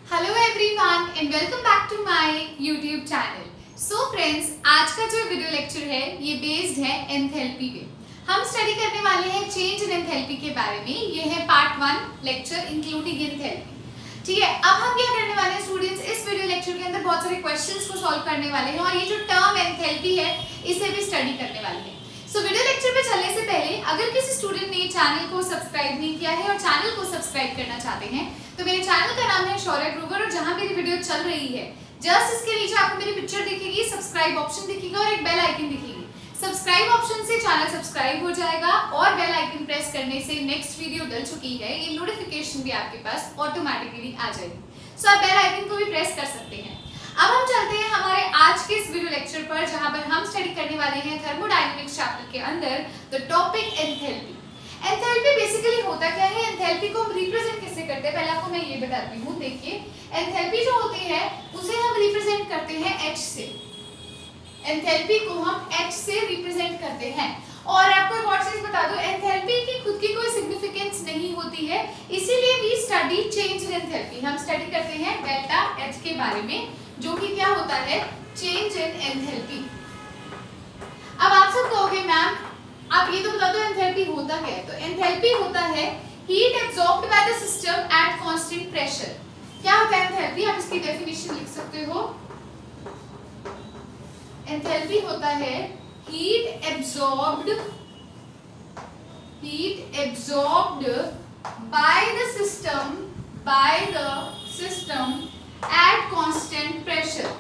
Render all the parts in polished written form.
Hello everyone and welcome back to my YouTube channel. So friends, आज का जो video lecture है ये बेस्ड है एंथैल्पी पे। हम स्टडी करने वाले हैं चेंज इन एंथैल्पी के बारे में। ये है पार्ट 1 लेक्चर इंक्लूडिंग एंथैल्पी। ठीक है, अब हम क्या करने वाले हैं स्टूडेंट्स, इस वीडियो लेक्चर के अंदर बहुत सारे क्वेश्चंस को सॉल्व करने वाले हैं और ये जो टर्म एंथैल्पी है इसे भी स्टडी करने वाले हैं। सो वीडियो लेक्चर पे चलने से पहले अगर किसी स्टूडेंट ने चैनल को सब्सक्राइब नहीं किया है और चैनल को सब्सक्राइब करना चाहते हैं तो मेरे चैनल का नाम है शौर्य ग्रोवर और जहां मेरी वीडियो चल रही है जस्ट इसके नीचे आपको मेरी पिक्चर दिखेगी, सब्सक्राइब ऑप्शन दिखेगा और एक बेल आइकन दिखेगी। सब्सक्राइब ऑप्शन से चैनल सब्सक्राइब हो जाएगा और बेल आइकन प्रेस करने से नेक्स्ट वीडियो डल चुकी है ये नोटिफिकेशन भी आपके पास ऑटोमेटिकली आ जाएगी। सो आप बेल आइकन को भी प्रेस कर सकते हैं। अब हम चलते हैं हमारे आज के इस वीडियो लेक्चर पर जहां पर हम स्टडी करने वाले हैं थर्मोडायनामिक्स चैप्टर के अंदर the topic enthalpy. Enthalpy basically होता क्या है, एंथैल्पी को हम रिप्रेजेंट कैसे करते हैं पहले आपको मैं ये बताती हूँ। देखिए, एंथैल्पी जो होती है उसे हम रिप्रेजेंट करते हैं H से। एंथैल्पी को हम H से रिप्रेजेंट करते हैं। और आपको एक और चीज बता दूं, एंथैल्पी की खुद की कोई सिग्निफिकेंस नहीं होती है, इसीलिए we study change in enthalpy. हम स्टडी करते हैं डेल्टा H के बारे में जो कि क्या होता है, चेंज इन एंथैल्पी। अब आप सब कहोगे मैम आप ये तो बता दो एंथैल्पी होता क्या है। तो एंथैल्पी होता है heat absorbed by the system eight constant pressure. क्या होता है एंथैल्पी, आप इसकी डेफिनेशन लिख सकते हो। एंथैल्पी होता है heat absorbed by the system at constant pressure।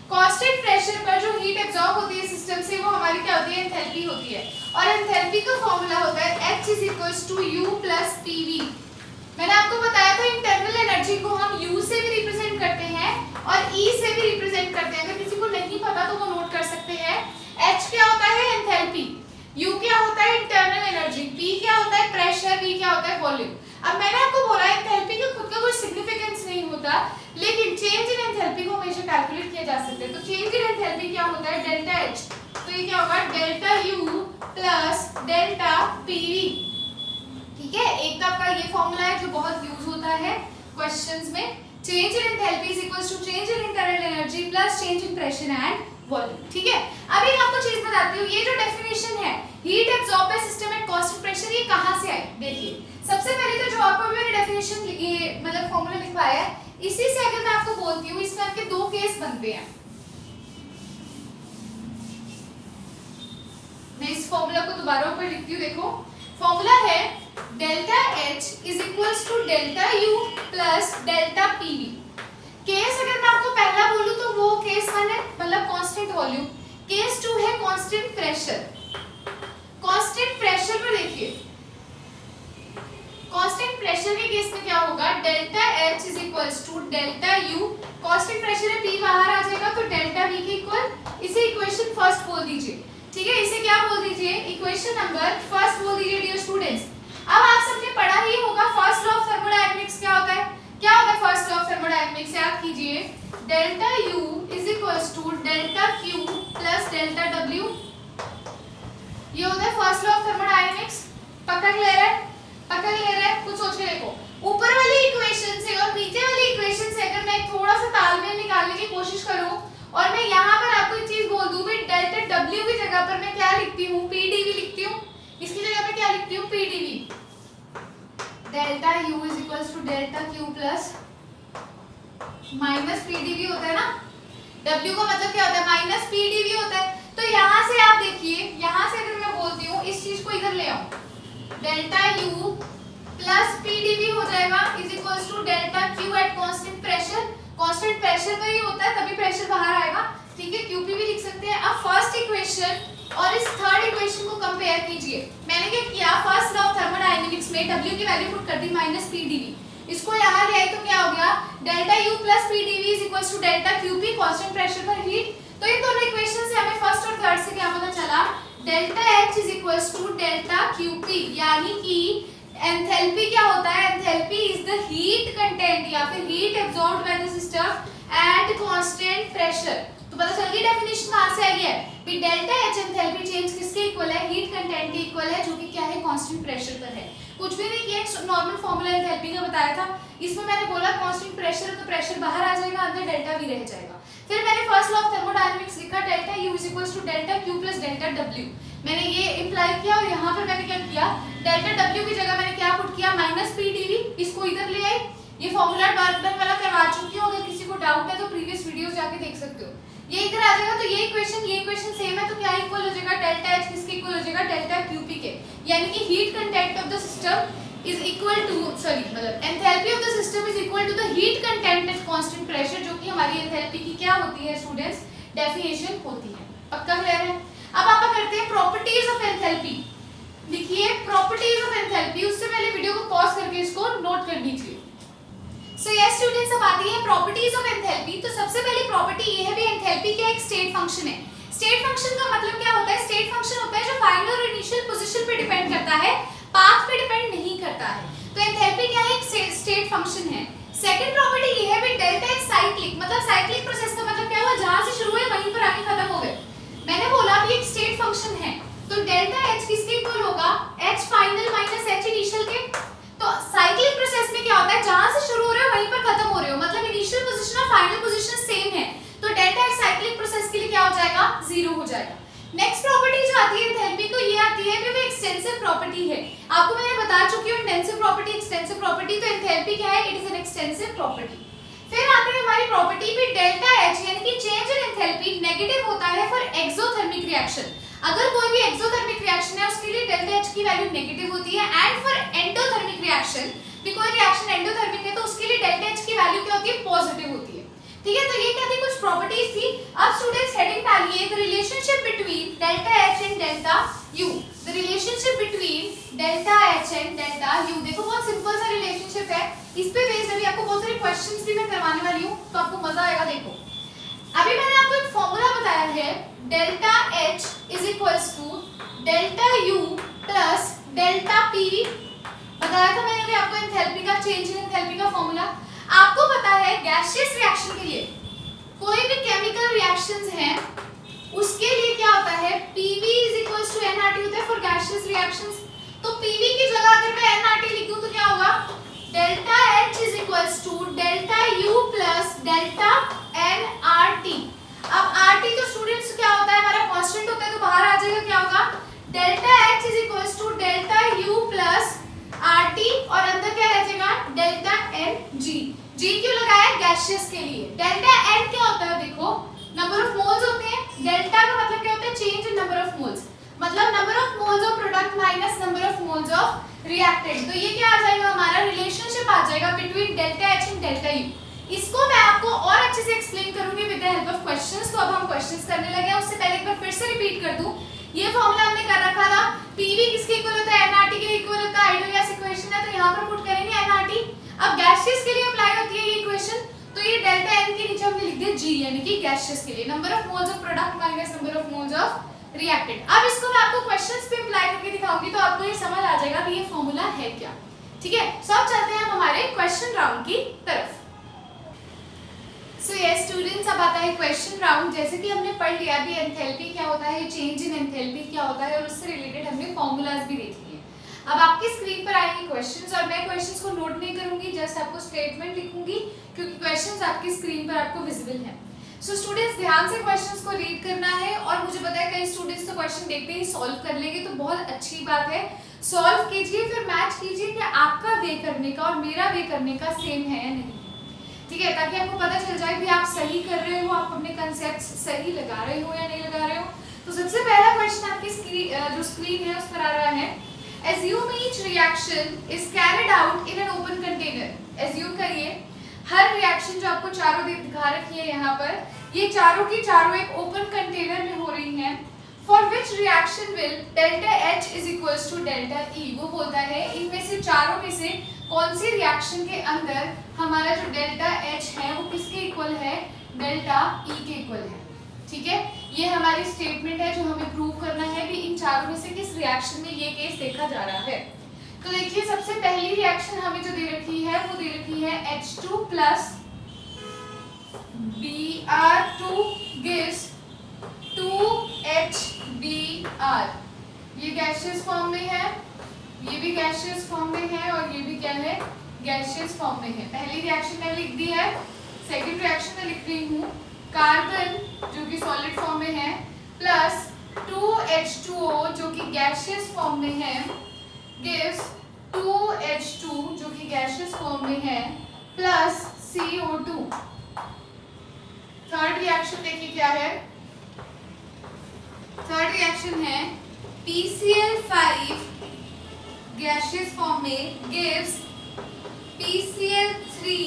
Constant pressure पर जो हीट एब्सॉर्ब होती है सिस्टम से वो हमारी क्या होती है, एंथैल्पी होती है। और एंथैल्पी का फॉर्मूला होता है H = U + PV। मैंने आपको बताया था इंटरनल एनर्जी को हम U से भी रिप्रेजेंट करते हैं और E से भी रिप्रेजेंट करते हैं। अगर किसी को नहीं पता तो वो नोट कर सकते हैं। H क्या होता है, एंथैल्पी। U क्या होता है, इंटरनल एनर्जी। P क्या होता है, प्रेशर। V क्या होता है, वॉल्यूम। अब मैंने आपको बोला एंथैल्पी का खुद का कोई सिग्निफिकेंस नहीं होता, लेकिन चेंज इन एंथैल्पी को हमेशा कैलकुलेट किया जा सकता है। तो चेंज इन एंथैल्पी क्या होता है, डेल्टा H। तो ये क्या होगा, डेल्टा U + डेल्टा PV। ठीक है, एक तो आपका ये फॉर्मूला है जो बहुत यूज होता है क्वेश्चंस में। Change in enthalpy = change in internal energy plus change in pressure and volume. ठीक है, अब एक आपको चीज बताती हूँ, ये जो डेफिनेशन है heat absorb by system eight constant pressure ये कहां से आई। देखिए, सबसे पहले तो जो आपको मैंने डेफिनेशन ये मतलब फॉर्मूला लिखवाया है इसी से अगर मैं आपको बोलती हूँ, इसमें आपके दो केस बनते हैं। मैं इस फॉर्मूला को दोबारा ऊपर लिखती हूँ। देखो, फॉर्मूला है delta H = delta U + delta PV। Case अगर मैं आपको पहला बोलूं तो वो केस 1 है मतलब कांस्टेंट वॉल्यूम, केस 2 है कांस्टेंट प्रेशर। कांस्टेंट प्रेशर पर देखिए, कांस्टेंट प्रेशर के केस में क्या होगा, delta H = delta U। Constant pressure है P बाहर आ जाएगा तो डेल्टा V के इक्वल। इसे इक्वेशन फर्स्ट बोल दीजिए। ठीक है, इसे क्या बोल दीजिए, इक्वेशन नंबर फर्स्ट बोल दीजिए डियर स्टूडेंट्स। अब आप सबने पढ़ा ही होगा फर्स्ट लॉ ऑफ थर्मोडायनामिक्स क्या होता है। क्या होता है फर्स्ट लॉ ऑफ थर्मोडायनामिक्स, याद कीजिए, delta U = delta Q + delta W। ये होता है फर्स्ट लॉ ऑफ थर्मोडायनामिक्स। पक्का क्लियर है, पक्का क्लियर है। कुछ सोच के देखो, ऊपर वाली इक्वेशन से और नीचे वाली इक्वेशन से अगर मैं थोड़ा सा तालमेल निकालने की कोशिश करूं और मैं यहाँ पर आपको एक चीज बोल दूं, डेल्टा W की जगह पर मैं क्या लिखती हूँ, PdV लिखती हूँ। इसकी जगह पे क्या लिखती हूँ, PdV। Delta U = delta Q + -PdV होता है ना। W का मतलब क्या होता है, -PdV होता है। तो यहाँ से आप देखिए, यहाँ से अगर मैं बोलती हूँ इस चीज को इधर ले आओ, डेल्टा U + PdV हो जाएगा = delta Q eight constant pressure. Constant pressure पर ही होता है तभी प्रेशर बाहर आएगा। ठीक है, QP भी लिख सकते हैं। अब फर्स्ट इक्वेशन और इस थर्ड इक्वेशन को कंपेयर कीजिए। मैंने क्या किया, फर्स्ट लॉ ऑफ थर्मोडायनामिक्स में W की वैल्यू पुट कर दी -PdV। इसको यहाँ ले आई तो क्या हो गया, delta U + PdV = delta QP, constant pressure पर हीट। तो इन दोनों इक्वेशन से हमें फर्स्ट और थर्ड से क्या पता चला, डेल्टा H = डेल्टा QP। यानी कि एंथैल्पी क्या होता है, enthalpy is the heat content या फिर heat absorbed by the system eight constant pressure. तो पता चल गई डेफिनेशन कहां से आई है, भी डेल्टा H एंथैल्पी चेंज किस किसके इक्वल है, हीट कंटेंट के इक्वल है, जो कि क्या है, कांस्टेंट प्रेशर पर है। कुछ भी नहीं किया, नॉर्मल फॉर्मूला एंथैल्पी का बताया था। इसमें मैंने बोला कांस्टेंट प्रेशर है तो प्रेशर बाहर आ जाएगा, अंदर डेल्टा वी रह जाएगा। फिर मैंने फर्स्ट लॉ ऑफ थर्मोडायनामिक्स लिखा, delta U is equal to delta Q plus delta W. मैंने ये इंप्लाई किया और यहाँ पर मैंने क्या किया, डेल्टा डब्ल्यू की जगह मैंने क्या पुट किया, माइनस पी डीवी। इसको इधर ले आई। ये फॉर्मूला बर्तन वाला करवा चुकी हूँ, अगर किसी को डाउट है तो प्रीवियस वीडियोस जाके देख सकते हो। ये इधर आ जाएगा तो ये इक्वेशन सेम है, तो क्या इक्वल हो जाएगा, डेल्टा एच किसके इक्वल हो जाएगा, डेल्टा क्यूपी के। यानी कि heat content of the system is equal to मतलब enthalpy of the system is equal to the heat content at constant pressure, जो कि हमारी एंथैल्पी की क्या होती है स्टूडेंट्स, डेफिनेशन होती है। पक्का क्लियर है। अब आप करते हैं प्रॉपर्टीज ऑफ एंथैल्पी। लिखिए प्रॉपर्टीज ऑफ एंथैल्पी। उससे पहले वीडियो को पॉज करके इसको नोट कर लीजिए। सो यस स्टूडेंट्स, अब आती है प्रॉपर्टीज ऑफ एंथैल्पी। तो सबसे पहली प्रॉपर्टी ये है भी एंथैल्पी क्या एक स्टेट फंक्शन है। स्टेट फंक्शन का मतलब क्या होता है, स्टेट फंक्शन होता है जो फाइनल और इनिशियल पोजीशन पे डिपेंड करता है, पाथ पे डिपेंड नहीं करता है। तो एंथैल्पी क्या है, एक स्टेट फंक्शन है। सेकंड प्रॉपर्टी ये है भी डेल्टा एच साइक्लिक, मतलब साइक्लिक प्रोसेस का मतलब क्या हुआ, जहां से शुरू हुए वहीं पर आके खत्म हो गए। मैंने बोला भी एक स्टेट फंक्शन है, तो डेल्टा एच किसके इक्वल होगा, H final minus H initial के। तो साइक्लिक प्रोसेस में क्या होता है, जहां से शुरू हो रहे हो वहीं पर खत्म हो रहे हो, मतलब इनिशियल पोजीशन और फाइनल पोजीशन सेम है। तो डेल्टा एच साइक्लिक प्रोसेस के लिए क्या हो जाएगा, जीरो हो जाएगा। नेक्स्ट प्रॉपर्टी जो आती है एंथैल्पी को, ये आती है कि वो एक्सटेंसिव प्रॉपर्टी है। आपको मैंने बता चुकी हूं इंटेंसिव प्रॉपर्टी, एक्सटेंसिव प्रॉपर्टी। तो एंथैल्पी क्या है, it is an extensive property. फिर आती है हमारी प्रॉपर्टी पे डेल्टा एच, यानी कि चेंज इन एंथैल्पी नेगेटिव होता है फॉर एक्सोथर्मिक रिएक्शन। अगर कोई भी एक्सोथर्मिक रिएक्शन है उसके लिए डेल्टा एच की वैल्यू नेगेटिव होती है। एंड फॉर एंडोथर्मिक रिएक्शन, भी कोई रिएक्शन एंडोथर्मिक है तो उसके लिए डेल्टा एच की वैल्यू क्या होती है, पॉजिटिव होती है। ठीक है, तो ये क्या थी, कुछ प्रॉपर्टीज थी। अब स्टूडेंट्स हेडिंग डालिए, the relationship between delta H and delta you. The relationship between delta H and delta you. देखो बहुत सिंपल सा रिलेशनशिप है, इस पे बेस्ड अभी आपको बहुत सारे क्वेश्चंस भी मैं करवाने वाली हूं, तो आपको मजा आएगा। देखो अभी मैंने आपको एक फॉर्मूला बताया है, delta H is equals to delta U plus delta P. बताया था मैंने भी आपको एंथैल्पी का, चेंज इन एंथैल्पी का फॉर्मूला। आपको पता है गैसियस रिएक्शन के लिए, कोई भी केमिकल रिएक्शंस हैं उसके लिए क्या होता है, PV is equals to nRT होता है फॉर गैसियस रिएक्शंस। तो PV की जगह अगर मैं nRT लिख दूं तो क्या होगा, delta H is equals to delta U plus delta nRT। अब RT तो स्टूडेंट्स क्या होता है, हमारा कांस्टेंट होता है, तो बाहर आ जाएगा, क्या होगा, delta H is equals to delta U plus RT और अंदर क्या रह जाएगा, डेल्टा NG। G क्यों लगाया, गैसियस के लिए। डेल्टा N क्या होता है, देखो नंबर ऑफ मोल्स होते हैं। डेल्टा का मतलब क्या होता है, change in number of moles, मतलब number of moles of product minus number of moles of reactant. तो ये क्या आ जाएगा, हमारा रिलेशनशिप आ जाएगा between delta H and delta U. इसको मैं आपको और अच्छे से एक्सप्लेन करूंगी with the help of questions. तो अब हम क्वेश्चंस करने लगे हैं। उससे पहले एक बार फिर से रिपीट कर दूं, ये फॉर्मूला हमने कर रखा था, पीवी किसके इक्वल होता है, एनआरटी के इक्वल होता है। आइडियल गैस इक्वेशन है तो यहां पर पुट करेंगे एनआरटी। अब गैसियस के लिए अप्लाई होती है ये इक्वेशन, तो ये डेल्टा एन के नीचे हमने लिख दिया जी, यानी कि गैसियस के लिए number of moles of product minus number of moles of reactant. अब इसको मैं आपको क्वेश्चंस पे अप्लाई करके दिखाऊंगी तो आपको ये समझ आ जाएगा कि ये फॉर्मूला है क्या। ठीक है, सो अब चलते हैं हम हमारे क्वेश्चन राउंड की तरफ। सो यस स्टूडेंट्स, अब आता है क्वेश्चन राउंड। जैसे कि हमने पढ़ लिया भी एंथैल्पी क्या होता है, चेंज इन एंथैल्पी क्या होता है, और उससे रिलेटेड हमने फॉर्मूलाज भी देख लिए। अब आपकी स्क्रीन पर आएंगे क्वेश्चंस और मैं क्वेश्चंस को नोट नहीं करूंगी, जस्ट आपको स्टेटमेंट लिखूंगी क्योंकि क्वेश्चंस आपकी स्क्रीन पर आपको विजिबल हैं। सो स्टूडेंट्स ध्यान से क्वेश्चंस को रीड करना है, और मुझे पता है कई स्टूडेंट्स तो क्वेश्चन देखते ही सॉल्व कर लेंगे, तो बहुत अच्छी बात है, सॉल्व कीजिए, फिर मैच कीजिए कि आपका वे करने का और मेरा वे करने का सेम है या नहीं। ठीक है, ताकि आपको पता चल जाए कि आप सही कर रहे हो, आप अपने कंसेप्ट्स सही लगा रहे हो या नहीं लगा रहे हो। तो सबसे पहला क्वेश्चन आपकी जो स्क्रीन है उस पर आ रहा है, assume each reaction is carried out in an open container। assume करिए हर रिएक्शन जो आपको चारों दिखा रखी है यहाँ पर, ये चारों की चारों एक ओपन कंटेनर में हो रही हैं। For which reaction will delta H is equals to delta E। वो बोलता है इनमें से चारों में से कौन सी रिएक्शन के अंदर हमारा जो डेल्टा H है वो किसके इक्वल है, डेल्टा E के इक्वल है। ठीक है, ये हमारी स्टेटमेंट है जो हमें प्रूव करना है कि इन चारों में से किस रिएक्शन में ये केस देखा जा रहा है। तो देखिए सबसे पहली रिएक्शन हमें जो दे रखी है वो दे रखी है H2 plus Br2 gives 2HBr are, ये गैसियस फॉर्म में है, ये भी गैसियस फॉर्म में है और ये भी क्या है, गैसियस फॉर्म में है। पहली रिएक्शन मैंने लिख दी है, सेकेंड रिएक्शन में लिख रही हूँ कार्बन जो कि सॉलिड फॉर्म में है प्लस 2H2O जो कि गैसियस फॉर्म में है गिव्स 2H2 जो कि गैसियस फॉर्म में है प्लस CO2। थर्ड रिएक्शन देखिए क्या है, थर्ड रिएक्शन है PCl5 गैसियस फॉर्म में गिव्स PCl3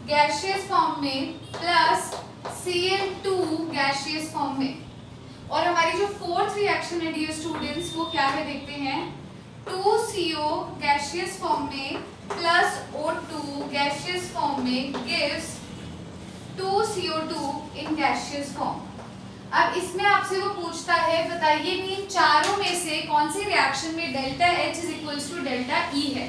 गैसियस फॉर्म में प्लस Cl2 गैसियस फॉर्म में। और हमारी जो फोर्थ रिएक्शन है डियर स्टूडेंट्स वो क्या है देखते हैं, 2CO गैसियस फॉर्म में प्लस O2 गैसियस फॉर्म में gives 2CO2 in gaseous form. अब इसमें आपसे वो पूछता है बताइए कि इन चारों में से कौन सी रिएक्शन में delta H is equals to delta E है।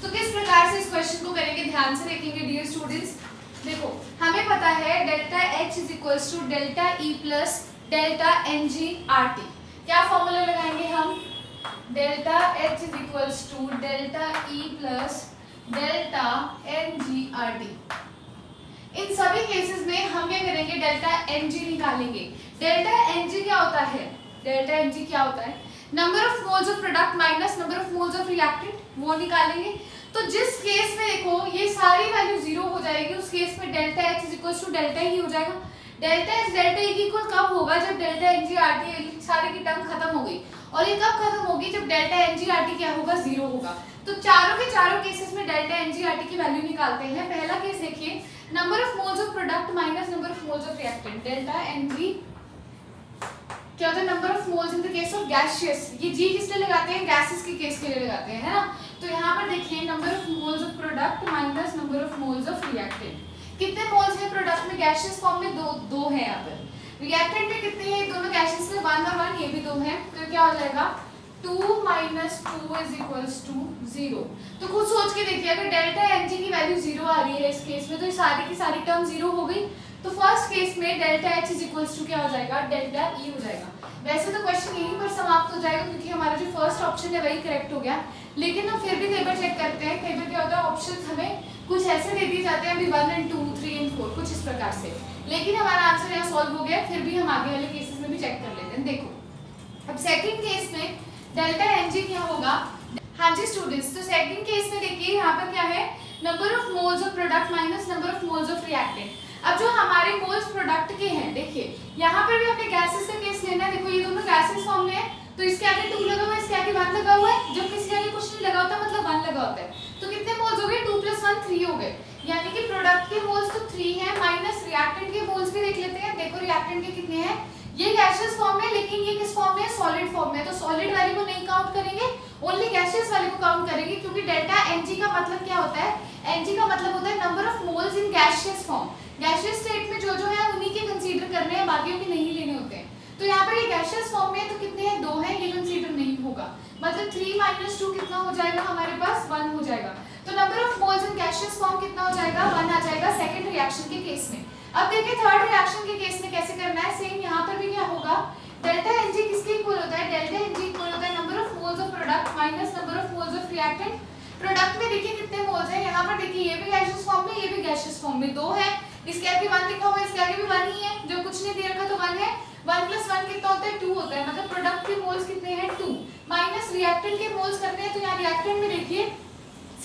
तो किस प्रकार से इस क्वेश्चन को करेंगे, ध्यान से देखेंगे डियर स्टूडेंट्स। देखो हमें पता है delta H is equals to delta E plus delta NgRT। क्या फॉर्मूला लगाएंगे हम, delta H is equals to delta E plus delta NgRT। इन सभी केसेस में हम क्या करेंगे, डेल्टा Ng निकालेंगे। डेल्टा Ng क्या होता है, डेल्टा Ng क्या होता है, number of moles of product minus number of moles of reactant, वो निकालेंगे। तो जिस केस में देखो ये सारी वैल्यू जीरो हो जाएगी उस केस में delta H is equals to delta E हो जाएगा। डेल्टा H डेल्टा E की इक्वल कब होगा, जब डेल्टा NgRT सारी की टर्म खत्म हो गई। और ये कब खत्म होगी, जब डेल्टा NgRT क्या होगा, जीरो होगा। तो चारों के चारों केसेस में डेल्टा NgRT की वैल्यू निकालते हैं। पहला केस देखिए, number of moles of product minus number of moles of reactant, delta Ng क्या होता है, number of moles in the case of gaseous. ये जी किस लिए लगाते हैं, गैसेस के केस के लिए लगाते हैं, है ना। तो यहाँ पर देखिए number of moles of product minus number of moles of reactant. कितने मोल्स है प्रोडक्ट में, गैसियस फॉर्म में दो है यहाँ पर। रिएक्टेंट में कितने हैं, दोनों गैसियस में 1 और 1, ये भी 2 है। तो क्या हो जाएगा, 2 माइनस 2 इज इक्वल्स टू 0। तो खुद सोच के देखिए अगर डेल्टा Ng की वैल्यू 0 आ रही है इस केस में, तो ये सारी की सारी टर्म 0 हो गई। तो फर्स्ट केस में delta H is equals to क्या हो जाएगा, डेल्टा E हो जाएगा। वैसे तो क्वेश्चन यहीं पर समाप्त हो जाएगा क्योंकि हमारा जो फर्स्ट ऑप्शन है वही करेक्ट हो गया, लेकिन हम फिर भी कई बार चेक करते हैं। कई बार क्या होता है, ऑप्शन हमें कुछ ऐसे दे दिए जाते हैं अभी 1 and 2 3 and 4 कुछ इस प्रकार से, लेकिन हमारा आंसर यहाँ सॉल्व हो गया। फिर भी हम आगे वाले केसेस में भी चेक कर लेते हैं। देखो अब सेकंड केस में डेल्टा Ng क्या होगा, हाँ जी स्टूडेंट्स, तो सेकंड केस में देखिए यहाँ पर क्या है, number of moles of product minus number of moles of reactant. अब जो हमारे मोल्स प्रोडक्ट के हैं, देखिए यहाँ पर भी हमने गैसेस का केस लेना है। देखो ये दोनों गैसेस फॉर्म में है, तो इसके आगे 2 लगा हुआ है, इसके आगे 1 लगा हुआ है। जब किसी आगे कुछ नहीं लगा होता मतलब 1 लगा होता है, तो कितने मोल्स हो गए, 2 + 1 3 हो गए। यानी कि प्रोडक्ट के मोल्स तो 3 है, माइनस रिएक्टेंट के मोल्स भी देख लेते हैं। देखो रिएक्टेंट के कितने हैं, ये गैसियस फॉर्म में, लेकिन ये किस फॉर्म में है, सॉलिड फॉर्म में। तो सॉलिड वाले को नहीं काउंट करेंगे, ओनली गैसियस वाले को काउंट करेंगे, क्योंकि डेल्टा Ng का मतलब क्या होता है, Ng का मतलब होता है number of moles in gaseous form. Gaseous state में जो है उन्हीं के कंसीडर करने हैं, बाकियों के नहीं लेने होते हैं। तो यहाँ पर ये गैसियस फॉर्म में है, तो कितने हैं, 2 है, ये कंसीडर नहीं होगा। मतलब 3 - 2 कितना हो जाएगा, हमारे पास 1 हो जाएगा। तो number of moles in gaseous form कितना हो जाएगा, 1 आ जाएगा सेकंड रिएक्शन के केस में। अब देखिए थर्ड रिएक्शन के केस में कैसे करना है, सेम यहाँ पर भी क्या होगा, डेल्टा Ng किसके इक्वल होता है, डेल्टा Ng इक्वल होता है number of moles of product minus number of moles of reactant. Product में देखिए कितने मोल्स हैं, यहाँ पर देखिए ये भी गैसियस फॉर्म में, ये भी गैसियस फॉर्म में, 2 है, इसके आगे 1 लिखा हुआ है, इसके आगे भी 1 ही है, जो कुछ नहीं दे रखा तो 1 है। 1 + 1 कितना होता है, 2 होता है। मतलब प्रोडक्ट के मोल्स कितने हैं, 2, माइनस रिएक्टेंट के मोल्स करने हैं। तो यहाँ रिएक्टेंट में देखिए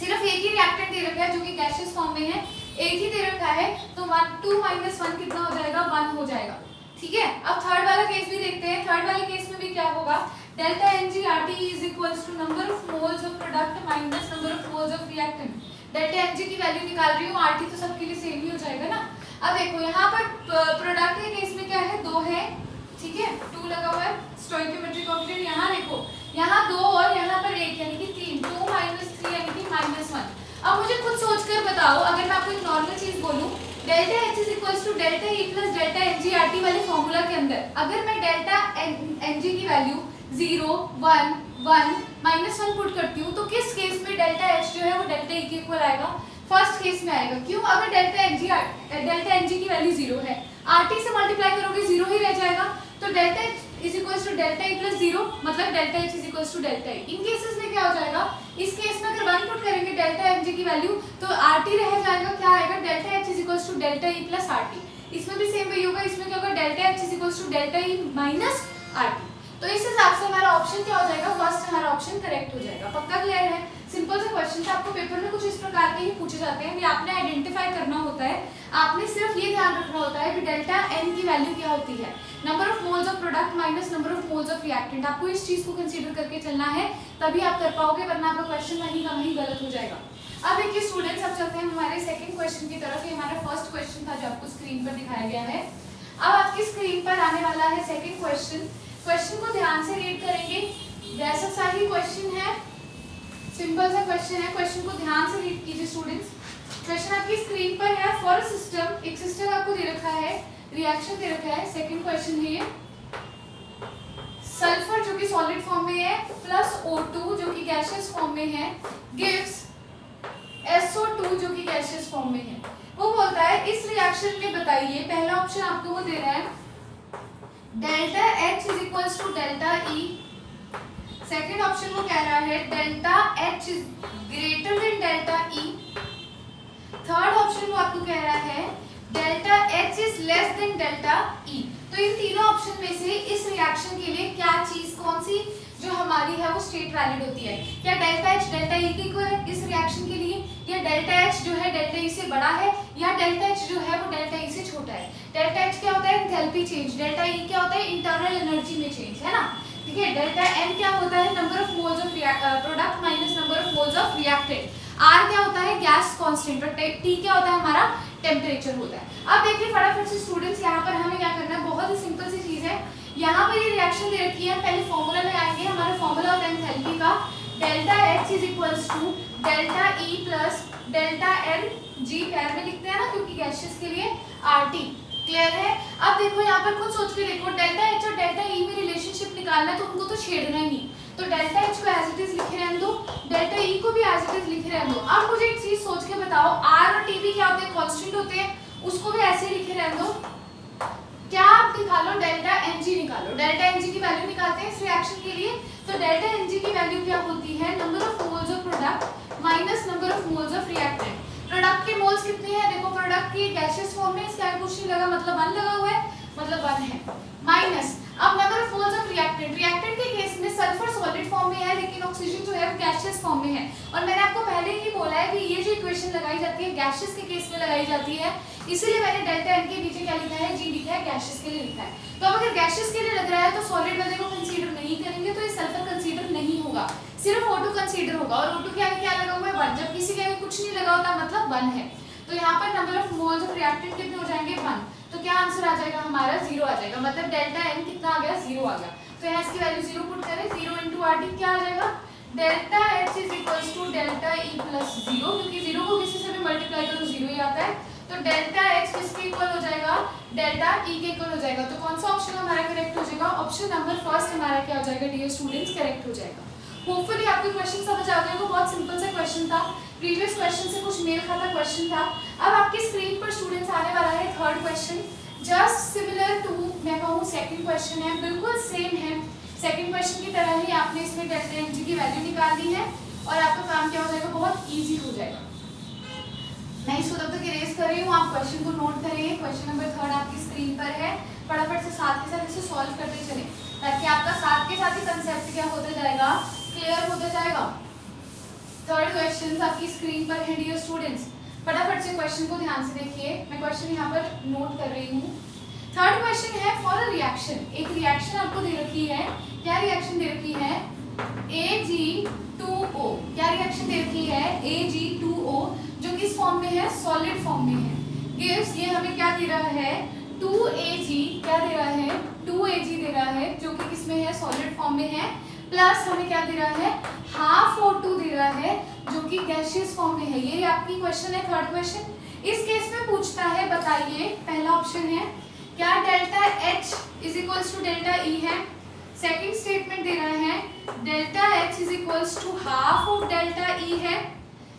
सिर्फ एक ही रिएक्टेंट दे रखा है जो कि गैसियस फॉर्म में है, एक ही दे रखा है। तो 2 - 1 कितना हो जाएगा, 1 हो जाएगा। ठीक है, अब थर्ड वाला केस भी देखते हैं। थर्ड वाले केस में भी क्या होगा, delta NgRT is equals to number of moles of product minus number of moles of reactant. Delta Ng की वैल्यू निकाल रही हूँ, RT तो सबके लिए सेम ही हो जाएगा ना। अब देखो यहाँ पर प्रोडक्ट के केस में क्या है, 2 है, ठीक है, 2 लगा हुआ है, स्टोइकियोमेट्रिक कोएफिशिएंट। यहाँ देखो, यहाँ 2 और यहाँ पर 1 यानी कि 3, 2 - 3 यानी कि -1। अब मुझे खुद सोचकर बताओ, अगर मैं आपको एक नॉर्मल चीज बोलूं, delta H is equals to delta E plus delta NgRT वाले फॉर्मूला के अंदर अगर मैं डेल्टा Ng की वैल्यू 0 1 1 -1 पुट करती हूँ, तो किस केस में डेल्टा H जो है वो डेल्टा E के इक्वल आएगा, फर्स्ट केस में आएगा। क्यों, अगर डेल्टा Ng की वैल्यू 0 है, RT से मल्टीप्लाई करोगे 0 ही रह जाएगा। तो delta H is equals to delta E plus 0। Delta H is equals to delta E. इन केसेस में क्या हो जाएगा, इस केस में अगर 1 पुट करेंगे डेल्टा एम जी की वैल्यू तो आर टी रह जाएगा, क्या आएगा delta H is equals to delta E plus R T. इसमें भी सेम वही होगा, इसमें क्या होगा delta H is equals to delta E minus R T. तो इस हिसाब से हमारा ऑप्शन क्या हो जाएगा, फर्स्ट हमारा ऑप्शन करेक्ट हो जाएगा। पक्का क्लियर है? सिंपल सा क्वेश्चन था, आपको पेपर में कुछ इस प्रकार के ही पूछे जाते हैं, ये आपने आइडेंटिफाई करना होता है। आपने सिर्फ ये ध्यान रखना होता है कि डेल्टा एन की वैल्यू क्या होती है, number of moles of product minus number of moles of reactant. आपको इस चीज को कंसीडर करके चलना है, तभी आप कर पाओगे, वरना आपका क्वेश्चन वहीं का वहीं गलत हो जाएगा। अब देखिए स्टूडेंट्स, अब चलते हैं हमारे सेकंड क्वेश्चन की तरफ। ये हमारा फर्स्ट क्वेश्चन था जो आपको स्क्रीन पर दिखाया गया है। अब आपकी स्क्रीन पर आने वाला है सेकंड क्वेश्चन। क्वेश्चन को ध्यान से रीड करेंगे, वैसा सा ही क्वेश्चन है, सिंपल सा क्वेश्चन है। क्वेश्चन को ध्यान से रीड कीजिए स्टूडेंट्स। क्वेश्चन आपकी स्क्रीन पर है। फॉर अ सिस्टम, एक सिस्टम आपको दे रखा है, रिएक्शन दे रखा है। सेकंड क्वेश्चन है ये, सल्फर जो कि सॉलिड फॉर्म में है प्लस O2 जो कि गैसियस फॉर्म में है गिव्स SO2 जो कि गैसियस फॉर्म में है। वो बोलता है इस रिएक्शन में बताइए, पहला ऑप्शन आपको वो दे रहा है delta H is equals to delta E। Second option वो कह रहा है delta H is greater than delta E। Third option वो आपको कह रहा है delta H is less than delta E। तो इन तीनों ऑप्शन में से इस रिएक्शन के लिए क्या चीज, कौन सी जो हमारी है वो स्टेट वैलिड होती है? क्या डेल्टा H डेल्टा E के इक्वल है इस रिएक्शन के लिए, या डेल्टा H जो है डेल्टा E से बड़ा है, या डेल्टा H जो है वो डेल्टा E से छोटा है? डेल्टा H क्या होता है, एंथैल्पी चेंज, डेल्टा E क्या होता है, इंटरनल एनर्जी में चेंज, है ना। ठीक है, डेल्टा N क्या होता है, number of moles of product minus number of moles of reactant. R क्या होता है, गैस कांस्टेंट, और T क्या होता है, हमारा टेम्परेचर होता है। अब देखिए फटाफट से स्टूडेंट्स, यहाँ पर हमें क्या करना है, बहुत ही सिंपल सी चीज है। यहाँ पर ये रिएक्शन दे रखी है, पहले फॉर्मूला में आएंगे। हमारा फॉर्मूला होता है एंथैल्पी का, delta H is equals to delta E plus delta N G, पैर में लिखते हैं ना क्योंकि गैसियस के लिए RT। क्लियर है? अब देखो यहाँ पर खुद सोच के देखो, डेल्टा H और डेल्टा E में रिलेशनशिप निकालना है तो उनको तो छेड़ना ही नहीं, तो डेल्टा H को एज इट इज लिखे रहने दो, डेल्टा E को भी एज इट इज लिखे रहने दो। अब मुझे एक चीज सोच के बताओ, R और T भी क्या होते हैं, कांस्टेंट होते हैं, उसको भी ऐसे ही लिखे रहने दो। क्या आप निकालो, डेल्टा Ng निकालो, डेल्टा Ng की वैल्यू निकालते हैं इस रिएक्शन के लिए। तो डेल्टा Ng की वैल्यू क्या होती है, number of moles of product minus number of moles of reactant. Product के मोल्स कितने हैं, देखो प्रोडक्ट की गैसियस फॉर्म में, इसका कुछ नहीं लगा मतलब 1 लगा हुआ है, मतलब 1 है, माइनस अब number of moles of reactant. Reactant के केस में सल्फर सॉलिड फॉर्म में है, लेकिन ऑक्सीजन जो है वो गैसियस फॉर्म में है। और मैंने आपको पहले ही बोला है कि ये जो इक्वेशन लगाई जाती है गैसियस के केस में लगाई जाती है, इसीलिए मैंने डेल्टा एन के नीचे क्या लिखा है, जी लिखा है, गैसियस के लिए लिखा है। तो अब अगर गैसियस के लिए लग रहा है तो सॉलिड वाले को कंसीडर नहीं करेंगे, तो ये सल्फर कंसीडर नहीं होगा, सिर्फ O2 कंसीडर होगा। और O2 के आगे क्या लगा हुआ है, 1। जब किसी के आगे कुछ नहीं लगा होता मतलब 1 है, तो यहाँ पर number of moles of reactant कितने हो जाएंगे, 1। तो क्या आंसर आ जाएगा हमारा, 0 आ जाएगा, मतलब डेल्टा एन कितना आ गया, 0 आ गया। तो यहाँ इसकी वैल्यू 0 पुट करें, 0 इंटू आर टी क्या आ जाएगा, delta H is equals to delta E plus 0, क्योंकि 0 को किसी से भी मल्टीप्लाई करो 0 ही आता है। तो डेल्टा H किसके इक्वल हो जाएगा, डेल्टा E के इक्वल हो जाएगा। तो कौन सा ऑप्शन हमारा करेक्ट हो जाएगा, ऑप्शन नंबर फर्स्ट हमारा क्या हो जाएगा डियर स्टूडेंट्स, करेक्ट हो जाएगा। होपफुली आपको क्वेश्चन समझ आ गया होगा, बहुत सिंपल सा क्वेश्चन था, प्रीवियस क्वेश्चन से कुछ मेल खाता क्वेश्चन था। अब आपकी स्क्रीन पर स्टूडेंट्स आने वाला है third question, just similar to मैं कहूँ सेकंड क्वेश्चन है, बिल्कुल सेम है। सेकंड क्वेश्चन की तरह ही आपने इसमें डेल्टा एन जी की वैल्यू निकालनी है और आपका काम क्या हो जाएगा, बहुत इजी हो जाएगा। मैं इसको तब तक इरेज कर रही हूँ, आप क्वेश्चन को नोट करें। क्वेश्चन नंबर 3 आपकी स्क्रीन पर है, फटाफट से साथ के साथ इसे सॉल्व करते चलें, ताकि आपका साथ के साथ ही कंसेप्ट क्या होता जाएगा, क्लियर होता जाएगा। थर्ड क्वेश्चन आपकी स्क्रीन पर है डियर स्टूडेंट्स, फटाफट से क्वेश्चन को ध्यान से देखिए, मैं क्वेश्चन यहाँ पर नोट कर रही हूँ। थर्ड क्वेश्चन है फॉर अ रिएक्शन, एक रिएक्शन आपको दे रखी है, क्या रिएक्शन दे रखी है, Ag2O, क्या रिएक्शन दे रखी है, Ag2O, जो किस फॉर्म में है, सॉलिड फॉर्म में है। गिव्स, ये हमें क्या दे रहा है, 2Ag, क्या दे रहा है, 2Ag दे रहा है, जो कि किस में है, सॉलिड फॉर्म में है, प्लस हमें क्या दे रहा है, हाफ O2 दे रहा है, जो कि गैसियस फॉर्म में है। ये आपकी क्वेश्चन है थर्ड क्वेश्चन। इस केस में पूछता है, बताइए, पहला ऑप्शन है क्या delta H is equals to delta E है। सेकंड स्टेटमेंट दे रहा है delta H is equals to half of delta E है।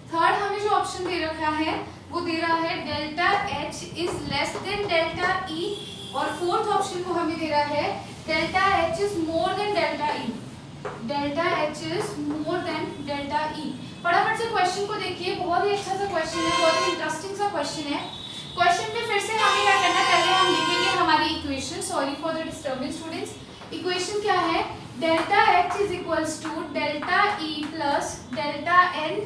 थर्ड हमें जो ऑप्शन दे रखा है वो दे रहा है delta H is less than delta E, और फोर्थ ऑप्शन को हमें दे रहा है delta H is more than delta E। H is more than delta ई। फटाफट से क्वेश्चन को देखिए, बहुत ही अच्छा सा क्वेश्चन है, बहुत ही इंटरेस्टिंग सा क्वेश्चन है। क्वेश्चन में फिर से हमें क्या करना है, पहले हम लिखेंगे हमारी equation. Sorry for the disturbance students. Equation क्या है, delta H is equals to delta E plus delta N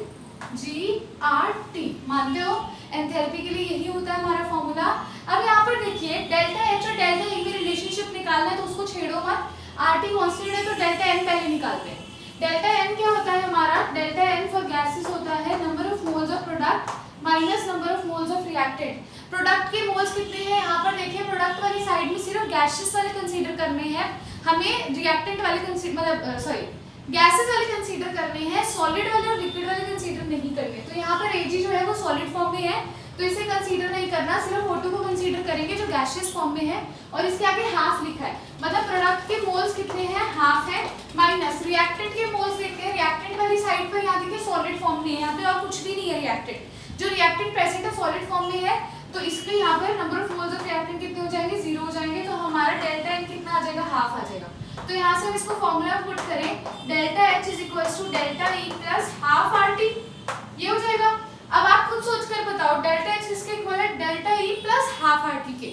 G R T. मानते हो एंथैल्पी के लिए यही होता है हमारा फॉर्मूला। अब यहाँ पर देखिए डेल्टा एच और डेल्टा ई में रिलेशनशिप निकालना है तो उसको छेड़ो मत, आर टी कॉन्स्टेंट है तो डेल्टा एन पहले निकालते हैं। डेल्टा एन क्या होता है हमारा, डेल्टा एन फॉर गैसेस होता है number of moles of product minus number of moles of reactant. Product के मोल्स कितने हैं, यहाँ पर देखिए प्रोडक्ट वाली साइड में सिर्फ गैसेस वाले कंसीडर करने हैं, हमें रिएक्टेंट वाले मतलब सॉरी गैसेस वाले कंसीडर करने हैं, सॉलिड वाले और लिक्विड वाले कंसीडर नहीं करने। तो यहाँ पर Ag जो है वो सॉलिड फॉर्म में है तो इसे कंसीडर नहीं करना, सिर्फ O2 को कंसीडर करेंगे जो गैसियस फॉर्म में है और इसके आगे हाफ लिखा है, मतलब प्रोडक्ट के मोल्स कितने हैं, हाफ है, माइनस रिएक्टेंट के मोल्स देखते हैं। रिएक्टेंट वाली साइड पर यहाँ देखिए सॉलिड फॉर्म में है, यहाँ पे और कुछ भी नहीं है रिएक्टेंट, जो रिएक्टेंट प्रेजेंट है सॉलिड फॉर्म में है तो इसके यहाँ पर number of moles of reactant कितने हो जाएंगे, 0 हो जाएंगे। तो हमारा डेल्टा एन कितना आ जाएगा, हाफ आ जाएगा। तो यहाँ से हम इसको फॉर्मूला पुट करें, delta H is equal to delta E plus half R T, ये हो जाएगा। अब आप खुद सोचकर बताओ डेल्टा एच किसके इक्वल है, delta E plus half R T के।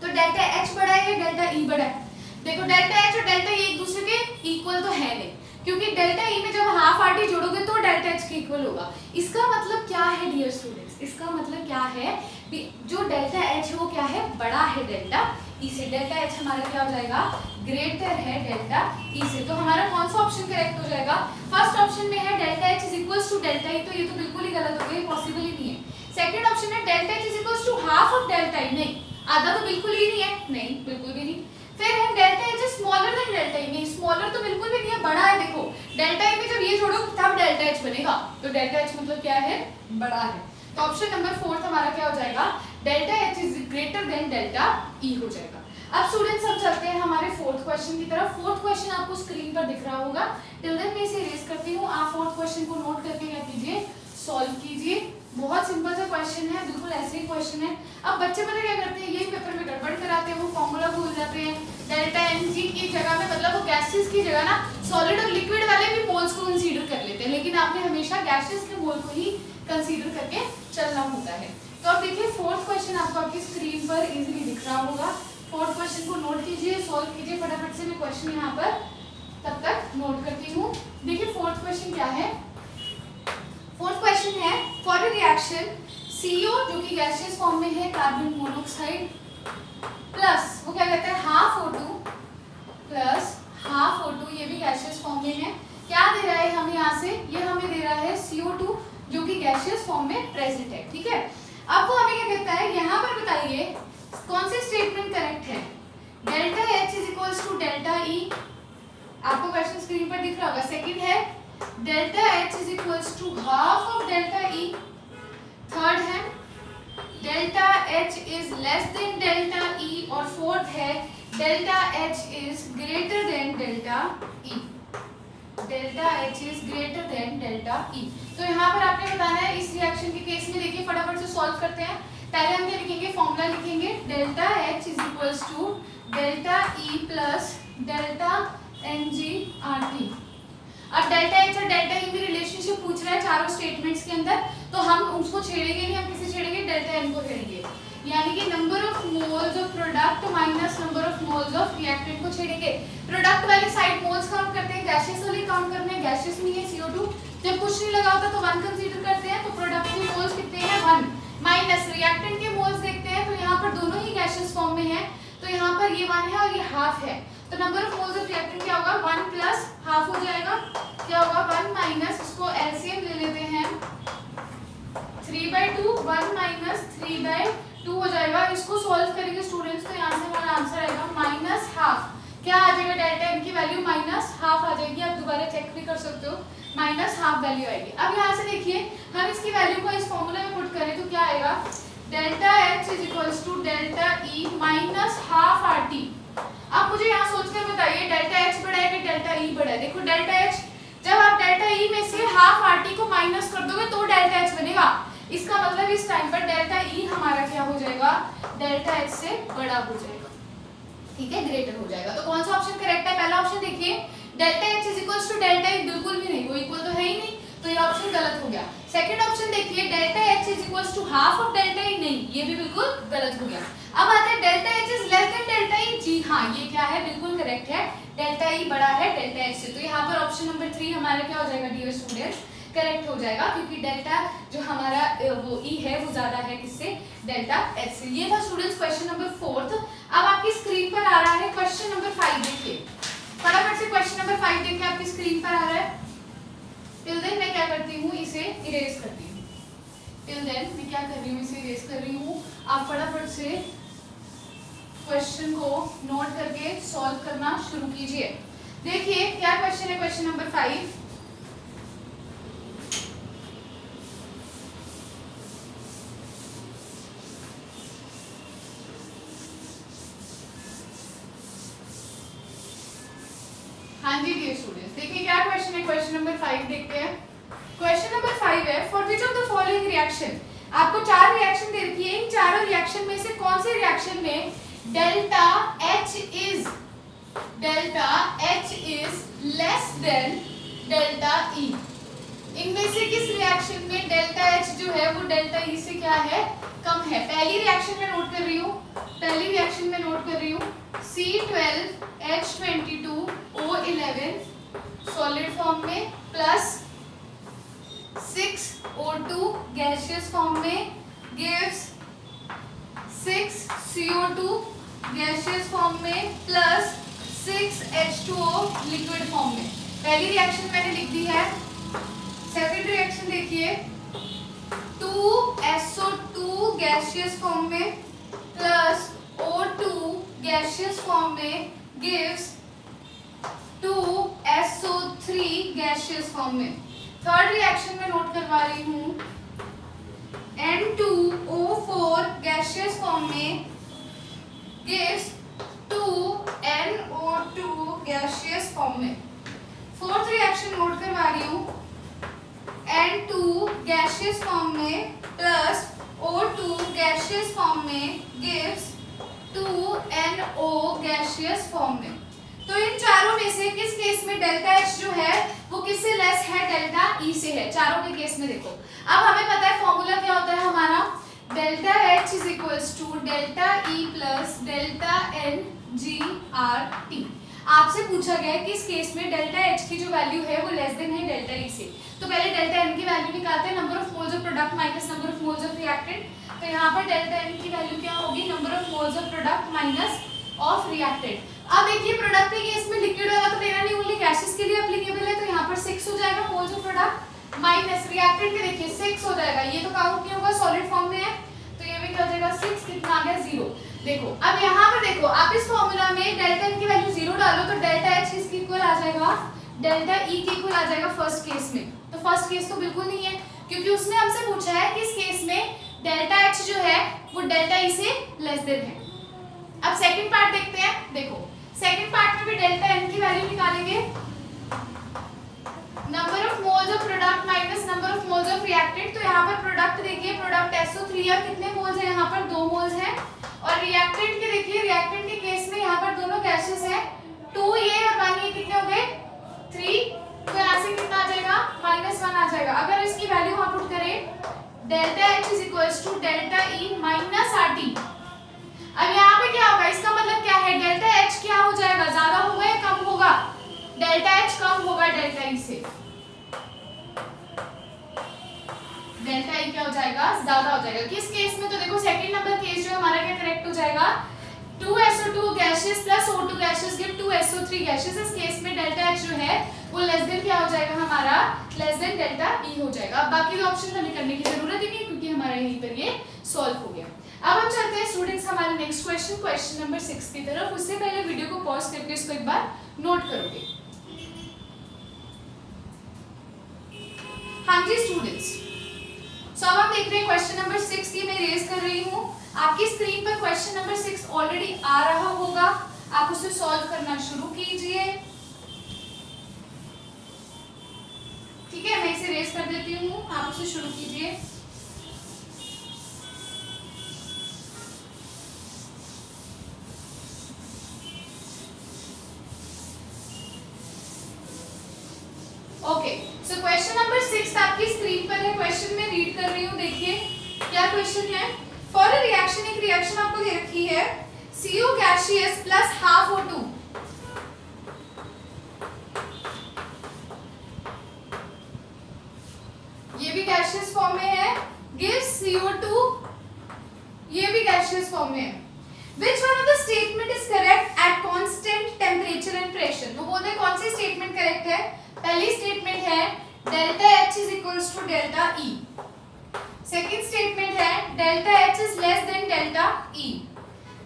तो डेल्टा एच बड़ा है या डेल्टा ई बड़ा है, देखो डेल्टा एच और डेल्टा ई एक दूसरे के इक्वल तो है नहीं, क्योंकि डेल्टा ई में जब हाफ आर टी जोड़ोगे तो डेल्टा एच के इक्वल होगा। इसका मतलब क्या है डियर स्टूडेंट्स, इसका मतलब क्या है, जो डेल्टा एच है वो क्या है, बड़ा है डेल्टा ई से। डेल्टा एच हमारा क्या हो जाएगा, ग्रेटर है डेल्टा ई से। तो हमारा कौन सा ऑप्शन करेक्ट हो जाएगा, फर्स्ट ऑप्शन में है delta H is equals to delta E, तो ये तो बिल्कुल ही गलत हो गया, पॉसिबल ही नहीं है। सेकंड ऑप्शन है delta H is equals to half of delta E, नहीं आधा तो बिल्कुल ही नहीं है, नहीं बिल्कुल भी नहीं। फिर है delta H is smaller than delta E, नहीं स्मॉलर तो बिल्कुल भी नहीं है, बड़ा है। देखो डेल्टा ई में जब ये जोड़ो तब डेल्टा एच बनेगा, तो डेल्टा एच मतलब क्या है, बड़ा है। तो ऑप्शन नंबर 4 हमारा क्या हो जाएगा, delta H is greater than delta ई हो जाएगा। अब स्टूडेंट्स हम चलते हैं हमारे फोर्थ क्वेश्चन की तरफ। फोर्थ क्वेश्चन आपको स्क्रीन पर दिख रहा होगा, टिल देन मैं इसे इरेज करती हूँ, आप फोर्थ क्वेश्चन को नोट करके क्या कीजिए, सॉल्व कीजिए। बहुत सिंपल सा क्वेश्चन है, बिल्कुल ऐसे ही क्वेश्चन है। अब बच्चे पता क्या करते हैं, यही पेपर में गड़बड़ कराते हैं, वो फॉर्मूला भूल जाते हैं, डेल्टा एन जी की जगह में मतलब वो गैसेस की जगह ना सॉलिड और लिक्विड वाले भी मोल्स को कंसीडर कर लेते हैं, लेकिन आपने हमेशा गैसेस के मोल को ही कंसीडर करके चलना होता है। तो अब देखिए फोर्थ क्वेश्चन आपको आपकी स्क्रीन पर इजीली दिख रहा होगा। फोर्थ क्वेश्चन को नोट कीजिए, सॉल्व कीजिए फटाफट से। मैं क्वेश्चन यहाँ पर तब तक नोट करती हूँ। देखिए फोर्थ क्वेश्चन क्या है, फोर्थ क्वेश्चन है फॉर अ रिएक्शन CO जो कि गैसियस फॉर्म में है, कार्बन मोनोऑक्साइड प्लस वो क्या कहते हैं half O2 plus half O2, ये भी गैसियस फॉर्म में है। क्या दे रहा है हमें यहाँ से, ये हमें दे रहा है CO2 जो कि गैसियस फॉर्म में प्रेजेंट है, ठीक है। अब वो हमें क्या कहता है, यहाँ पर बताइए कौन सी स्टेटमेंट करेक्ट है, delta H is equals to delta E, आपको क्वेश्चन स्क्रीन पर दिख रहा होगा। सेकंड है delta H is equals to half of delta E. Third है delta H is less than delta E, और फोर्थ है delta H is greater than delta E, delta H is greater than delta E. तो यहाँ पर आपने बताना है इस रिएक्शन के केस में, देखिए फटाफट से सॉल्व करते हैं। पहले हम क्या लिखेंगे, फॉर्मूला लिखेंगे, delta H is equals to delta E plus delta N G R T. अब डेल्टा एच और डेल्टा ई में रिलेशनशिप पूछ रहा है चारों स्टेटमेंट्स के अंदर, तो हम उसको छेड़ेंगे नहीं, हम किसे छेड़ेंगे, डेल्टा एन को छेड़ेंगे, यानी कि number of moles of product minus number of moles of reactant को छेड़ेंगे। प्रोडक्ट वाली साइड मोल्स काउंट करते हैं, गैसेस वाली काउंट करते हैं, गैसेस नहीं है CO2, जब कुछ नहीं लगा होता तो 1 कंसीडर करते हैं, तो प्रोडक्ट के मोल्स कितने हैं 1, माइनस रिएक्टेंट के मोल्स देखते हैं, तो यहाँ पर दोनों ही गैसेस फॉर्म में है, तो यहाँ पर ये 1 है और ये हाफ है, तो number of moles of reactant क्या होगा, 1 प्लस हाफ हो जाएगा, क्या होगा 1 माइनस, इसको एलसीएम ले लेते हैं 3/2, 1 माइनस 3/2 हो जाएगा। इसको सॉल्व करेंगे स्टूडेंट्स तो यहाँ से हमारा आंसर आएगा माइनस हाफ। क्या आ जाएगा, डेल्टा एन की वैल्यू माइनस हाफ आ जाएगी, आप दोबारा चेक भी कर सकते हो, माइनस हाफ वैल्यू आएगी। अब यहाँ से देखिए हम इसकी वैल्यू को इस फॉर्मूला में पुट करें तो क्या आएगा, delta H is equals to delta E minus half R T. अब मुझे यहाँ सोचकर बताइए डेल्टा एच बड़ा है कि डेल्टा ई बड़ा है। देखो डेल्टा एच, जब आप डेल्टा ई में से हाफ आर टी को माइनस कर दोगे तो डेल्टा एच बनेगा, इसका मतलब इस टाइम पर डेल्टा ई हमारा क्या हो जाएगा, डेल्टा एच से बड़ा हो जाएगा, ठीक है, ग्रेटर हो जाएगा। तो कौन सा ऑप्शन करेक्ट है, पहला ऑप्शन देखिए, delta H is equals to delta E बिल्कुल भी नहीं, वो इक्वल तो है ही नहीं, तो ये ऑप्शन गलत हो गया। सेकंड ऑप्शन देखिए delta H is equals to half of delta E, नहीं ये भी बिल्कुल गलत हो गया। अब आता है delta H is less than delta E, जी हाँ ये क्या है, बिल्कुल करेक्ट है, डेल्टा ई बड़ा है डेल्टा एच से। तो यहाँ पर ऑप्शन नंबर 3 हमारा क्या हो जाएगा डियर स्टूडेंट्स, करेक्ट हो जाएगा, क्योंकि डेल्टा जो हमारा वो ई है वो ज्यादा है किससे, डेल्टा एच से। ये था स्टूडेंट्स क्वेश्चन नंबर 4। अब आपकी स्क्रीन पर आ रहा है क्वेश्चन नंबर 5, देखिए फटाफट से क्वेश्चन नंबर 5 देखिए आपकी स्क्रीन पर आ रहा है। टिल देन मैं क्या करती हूँ, इसे इरेज करती हूँ। टिल देन मैं क्या कर रही हूँ, इसे इरेज कर रही हूँ। आप फटाफट से क्वेश्चन को नोट करके सॉल्व करना शुरू कीजिए। देखिए क्या क्वेश्चन है, क्वेश्चन नंबर 5। हाँ जी डियर स्टूडेंट्स, देखिए क्या क्वेश्चन है, क्वेश्चन नंबर 5 देखते हैं। क्वेश्चन नंबर 5 है, for which of the following reaction, आपको 4 रिएक्शन दे रखी है, इन चारों रिएक्शन में से कौन से रिएक्शन में delta H is less than delta ई। इनमें से किस रिएक्शन में डेल्टा एच जो है वो डेल्टा ई से क्या है, कम है। पहली रिएक्शन में नोट कर रही हूँ, पहली रिएक्शन में नोट कर रही हूँ C12H22O11 सॉलिड फॉर्म में प्लस 6O2 गैसियस फॉर्म में गिव्स 6CO2 गैसियस फॉर्म में प्लस 6H2O लिक्विड फॉर्म में। पहली रिएक्शन मैंने लिख दी है। सेकंड रिएक्शन देखिए 2SO2 गैसियस फॉर्म में प्लस O2 गैसियस फॉर्म में गिव्स 2SO3 गैसियस फॉर्म में। थर्ड रिएक्शन में नोट करवा रही हूँ N2O4 गैसियस फॉर्म में गिव्स 2NO2 गैसियस फॉर्म में। फोर्थ रिएक्शन नोट करवा रही हूँ N2 गैसियस फॉर्म में प्लस O2 गैसियस फॉर्म में गिव्स 2NO गैसियस फॉर्म में। तो इन चारों में से किस केस में डेल्टा H जो है वो किससे लेस है, डेल्टा E से है। चारों के केस में देखो, अब हमें पता है फॉर्मूला क्या होता है हमारा, delta H is equals to delta E plus delta NGRT। आपसे पूछा गया है किस केस में डेल्टा H की जो वैल्यू है वो लेस देन है डेल्टा E से। तो पहले डेल्टा N की वैल्यू निकालते हैं, number of moles of product minus number of moles of reactant. तो यहाँ पर डेल्टा N की वैल्यू क्या होगी, number of moles of product minus of reactant. अब देखिए प्रोडक्ट के केस में लिक्विड वाला तो लेना नहीं, ओनली गैसेस के लिए एप्लीकेबल है, तो यहाँ पर 6 हो जाएगा moles of product minus reactant के देखिए 6 हो जाएगा। ये तो काउंट नहीं होगा, सॉलिड फॉर्म में है, तो ये भी क्या हो जाएगा 6, कितना आ गया 0। देखो अब यहाँ पर देखो, आप इस फॉर्मूला में डेल्टा N की वैल्यू 0 डालो तो डेल्टा H किसके इक्वल आ जाएगा, डेल्टा E के इक्वल आ जाएगा फर्स्ट केस में। तो फर्स्ट केस तो बिल्कुल नहीं है, क्योंकि उसने हमसे पूछा है किस केस में डेल्टा H जो है वो डेल्टा E से लेस देन है। अब सेकंड पार्ट देखते हैं। देखो सेकंड पार्ट में भी डेल्टा N की वैल्यू निकालेंगे, number of moles of product minus number of moles of reactant. तो यहाँ पर प्रोडक्ट देखिए, प्रोडक्ट SO3 है, कितने मोल्स है यहाँ पर 2 मोल्स है। और रिएक्टेंट के देखिए, रिएक्टेंट के केस में यहाँ पर दोनों गैसेस हैं, 2 ये और 1 ये, कितने हो गए 3। तो यहाँ से कितना आ जाएगा -1 आ जाएगा। अगर इसकी वैल्यू हम पुट करें delta H is equals to delta E minus RT। अब यहाँ पे क्या होगा, इसका मतलब क्या है, डेल्टा H क्या हो जाएगा, ज्यादा होगा या कम होगा, डेल्टा H कम होगा डेल्टा E से। डेल्टा E क्या हो जाएगा, ज्यादा हो जाएगा। किस केस में, तो देखो सेकंड नंबर केस जो हमारा क्या करेक्ट हो जाएगा, 2SO2 gases plus O2 gases give 2SO3 gases. इस केस में डेल्टा H जो है वो लेस देन क्या हो जाएगा हमारा, लेस देन डेल्टा E हो जाएगा। अब बाकी के ऑप्शन हमें करने की जरूरत ही नहीं, क्योंकि हमारा यहीं पर ये सॉल्व हो गया। अब हम चलते हैं स्टूडेंट्स हमारे नेक्स्ट क्वेश्चन, क्वेश्चन नंबर 6 की तरफ। उससे पहले वीडियो को पॉज करके इसको एक बार नोट करोगे। हाँ जी स्टूडेंट्स, सो अब हम देख रहे हैं क्वेश्चन नंबर 6, ये मैं रेज कर रही हूँ। आपकी स्क्रीन पर क्वेश्चन नंबर 6 ऑलरेडी आ रहा होगा, आप उसे सॉल्व करना शुरू कीजिए। ठीक है, मैं इसे रेज कर देती हूँ, आप उसे शुरू कीजिए। ओके, सो क्वेश्चन नंबर 6 आपकी स्क्रीन पर है। क्वेश्चन में रीड कर रही हूँ, देखिए क्या क्वेश्चन है। फॉर अ रिएक्शन, एक रिएक्शन आपको दे रखी है CO gaseous plus half O2। ये भी गैसियस फॉर्म में है, गिव्स CO2, ये भी गैसियस फॉर्म में है। Which one of the statement is correct at constant temperature and pressure? तो बोलते हैं कौन सी स्टेटमेंट करेक्ट है। पहली स्टेटमेंट है delta H is equals to delta E। Second statement है delta H is less than delta E।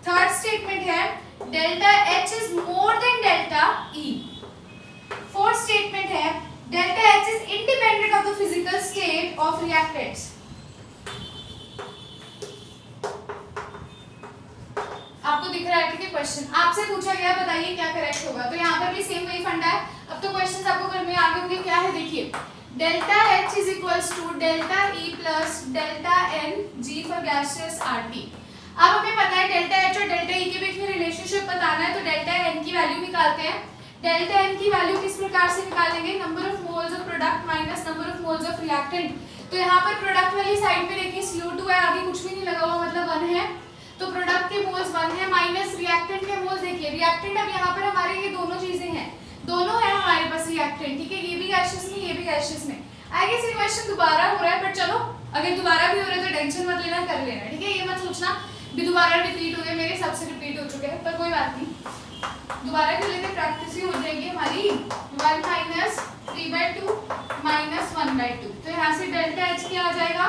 Third statement है delta H is more than delta E। Fourth statement है delta H is independent of the physical state of reactants। आपको दिख रहा है, ठीक है। Question आपसे पूछा गया, बताइए क्या करेक्ट होगा। तो यहाँ पर भी सेम वही फंडा है। अब तो क्वेश्चन आपको घर में आगे होंगे, क्या है देखिए। Delta H is equals to delta E plus delta N G for gaseous RT। अब हमें पता है डेल्टा H और डेल्टा E के बीच में रिलेशनशिप बताना है, तो डेल्टा N की वैल्यू निकालते हैं। डेल्टा N की वैल्यू किस प्रकार से निकालेंगे, number of moles of product minus number of moles of reactant. तो यहाँ पर प्रोडक्ट वाली साइड पे देखिए CO2 है, आगे कुछ भी नहीं लगा हुआ, मतलब 1 है, तो प्रोडक्ट के मोल्स 1 है, माइनस रिएक्टेंट के मोल्स देखिए। रिएक्टेंट अब यहाँ पर हमारे ये दोनों चीजें हैं, दोनों है हमारे पास रिएक्टेंट, ठीक है। ये भी गैसियस में, ये भी गैसियस में। आई गेस ये क्वेश्चन दोबारा हो रहा है, बट चलो अगर दोबारा भी हो रहा है तो टेंशन मत लेना, कर लेना, ठीक है। ये मत सोचना भी दोबारा रिपीट हो गए, मेरे सबसे रिपीट हो चुके हैं, पर कोई बात नहीं, दोबारा कर लेते, प्रैक्टिस ही हो जाएगी हमारी। 1 माइनस 3/2 माइनस 1/2, तो यहाँ से डेल्टा H क्या आ जाएगा,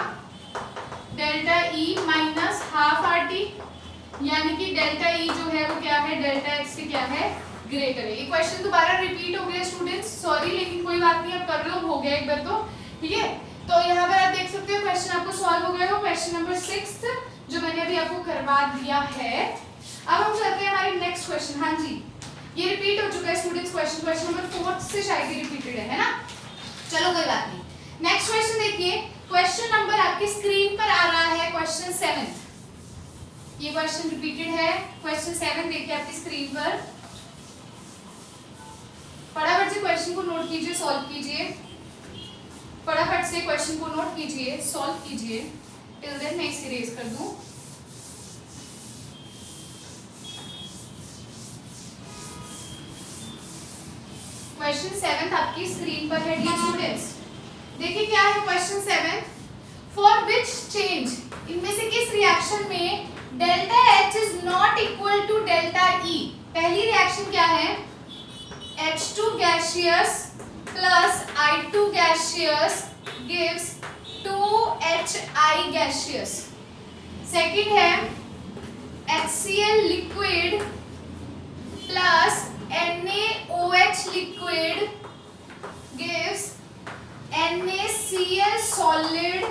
delta E minus half RT, यानी कि डेल्टा E जो है वो क्या है, डेल्टा H से क्या है, ग्रेटर है। ये क्वेश्चन दोबारा रिपीट हो गया स्टूडेंट्स, सॉरी, लेकिन कोई बात नहीं, अब कर लो, हो गया एक बार तो, ठीक है। तो यहाँ पर आप देख सकते हो क्वेश्चन आपको सॉल्व हो गया हो, क्वेश्चन नंबर 6 जो मैंने अभी आपको करवा दिया है। अब हम चलते हैं हमारे नेक्स्ट क्वेश्चन। हाँ जी, ये रिपीट हो चुका है स्टूडेंट्स, क्वेश्चन नंबर 4 से शायद ही रिपीटेड है ना। चलो कोई बात नहीं, नेक्स्ट क्वेश्चन देखिए। क्वेश्चन नंबर आपकी स्क्रीन पर आ रहा है क्वेश्चन 7। ये क्वेश्चन रिपीटेड है, क्वेश्चन 7 देखिए आपकी स्क्रीन पर। फटाफट से क्वेश्चन को नोट कीजिए, सॉल्व कीजिए, फटाफट से क्वेश्चन को नोट कीजिए, सॉल्व कीजिए, टिल देन मैं इसे रेज कर दूं। क्वेश्चन 7 आपकी स्क्रीन पर है डियर स्टूडेंट्स। देखिए क्या है क्वेश्चन 7। फॉर विच चेंज, इनमें से किस रिएक्शन में delta H is not equal to delta E। पहली रिएक्शन क्या है, H2 gaseous plus I2 gaseous gives 2HI gaseous। Second है HCl liquid plus NaOH liquid gives NaCl solid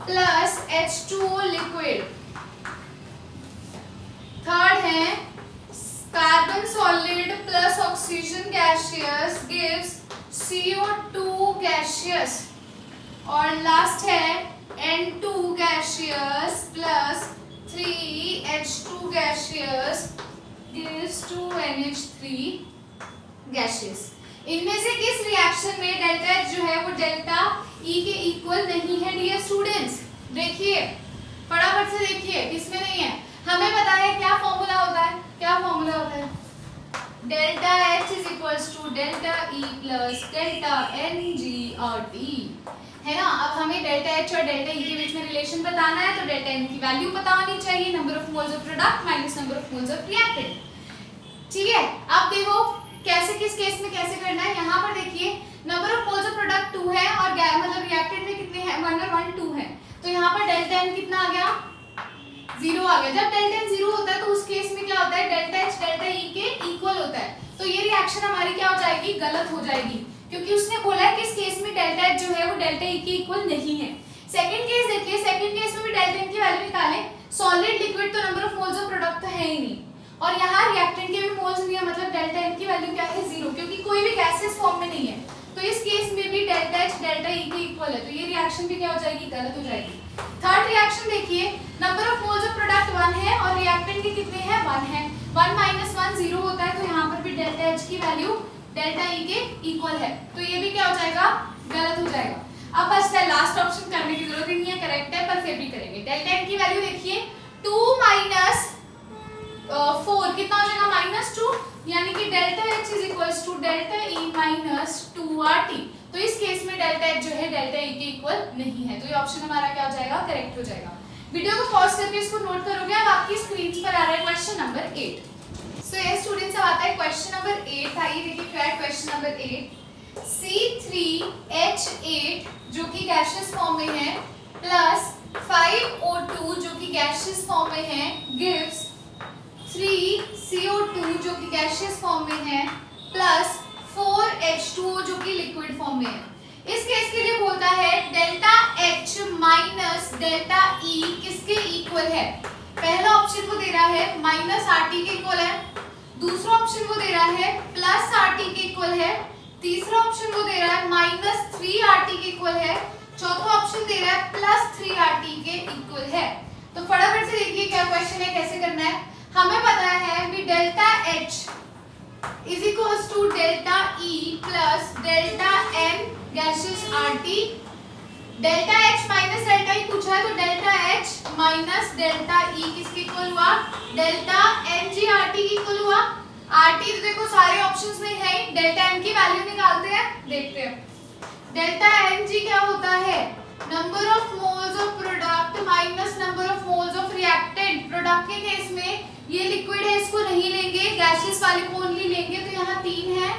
plus H2O liquid। Third है carbon solid plus oxygen gaseous gives CO2 gaseous. और last है N2 gaseous plus 3H2 gaseous gives 2NH3 gaseous. इनमें से किस reaction में delta H जो है वो डेल्टा E के इक्वल नहीं है डियर स्टूडेंट्स। देखिए फटाफट से देखिए, इसमें नहीं है। हमें पता है क्या फॉर्मूला होता है, क्या फॉर्मूला होता है, delta H is equals to delta E plus delta NGRT, है ना। अब हमें डेल्टा H और डेल्टा E के बीच में रिलेशन बताना है, तो डेल्टा N की वैल्यू पता होनी चाहिए, number of moles of product minus number of moles of reactant, ठीक है। अब देखो कैसे, किस केस में कैसे करना है। यहाँ पर देखिए number of moles of product 2 है और मतलब रिएक्टेंट में कितने हैं, 1 और 1 2 है, तो यहाँ पर डेल्टा N कितना आ गया, 0 आ गया। जब डेल्टा N 0 होता है तो उस केस में क्या होता है, डेल्टा H डेल्टा E के इक्वल होता है, तो ये रिएक्शन हमारी क्या हो जाएगी, गलत हो जाएगी, क्योंकि उसने बोला है कि इस केस में डेल्टा H जो है वो डेल्टा E के इक्वल नहीं है। सेकंड केस देखिए, सेकंड केस में भी डेल्टा N की वैल्यू निकालें, सॉलिड लिक्विड तो number of moles of product तो है ही नहीं, और यहाँ रिएक्टेंट के भी मोल्स नहीं है, मतलब डेल्टा N की वैल्यू क्या है, 0, क्योंकि कोई भी गैसेस फॉर्म में नहीं है, तो इस केस में भी डेल्टा H डेल्टा E के इक्वल है, तो ये रिएक्शन भी क्या हो जाएगी, गलत हो जाएगी। थर्ड रिएक्शन देखिए, number of moles of product 1 है और रिएक्टेंट के कितने हैं, 1 है, 1 माइनस 1 0 होता है, तो यहाँ पर भी डेल्टा H की वैल्यू डेल्टा ई के इक्वल है, तो ये भी क्या हो जाएगा, गलत हो जाएगा। अब बचता है लास्ट ऑप्शन, करने की जरूरत ही नहीं है, करेक्ट है पर फिर भी करेंगे। डेल्टा एन की वैल्यू देखिए 2 माइनस 4 कितना हो जाएगा, -2, यानी कि delta H is equals to delta E minus 2RT। तो इस केस में डेल्टा एच जो है डेल्टा ई के इक्वल नहीं है, तो ये ऑप्शन हमारा क्या हो जाएगा, करेक्ट हो जाएगा। वीडियो को पॉज करके इसको नोट करोगे। अब आपकी स्क्रीन पर आ रहा है क्वेश्चन नंबर 8। सो ये स्टूडेंट्स अब आता है क्वेश्चन नंबर 8। आइए देखिए क्या है क्वेश्चन नंबर 8। C3H8 जो कि गैसियस फॉर्म में है प्लस 5O2 जो कि गैसियस फॉर्म में है गिव्स 3CO2 जो कि गैसियस फॉर्म में है प्लस 4H2O जो कि लिक्विड फॉर्म में है। इस केस के लिए बोलता है delta H minus delta E किसके इक्वल है। पहला ऑप्शन वो दे रहा है -RT के इक्वल है, दूसरा ऑप्शन वो दे रहा है +RT के इक्वल है, तीसरा ऑप्शन वो दे रहा है -3RT के इक्वल है, चौथा ऑप्शन दे रहा है +3RT के इक्वल है। तो फटाफट से देखिए क्या क्वेश्चन है, कैसे करना है। हमें पता है कि delta H is equals to delta E plus delta N gaseous RT। Delta H minus delta E पूछा है, तो delta H minus delta E किसके इक्वल हुआ, डेल्टा NgRT के इक्वल हुआ। RT तो देखो सारे ऑप्शंस में है, डेल्टा N की वैल्यू निकालते हैं, देखते हैं। डेल्टा Ng क्या होता है, number of moles of product minus number of moles of reactant. Product के केस में ये लिक्विड है, इसको नहीं लेंगे, गैसेस वाले को ओनली लेंगे, तो यहाँ 3 है,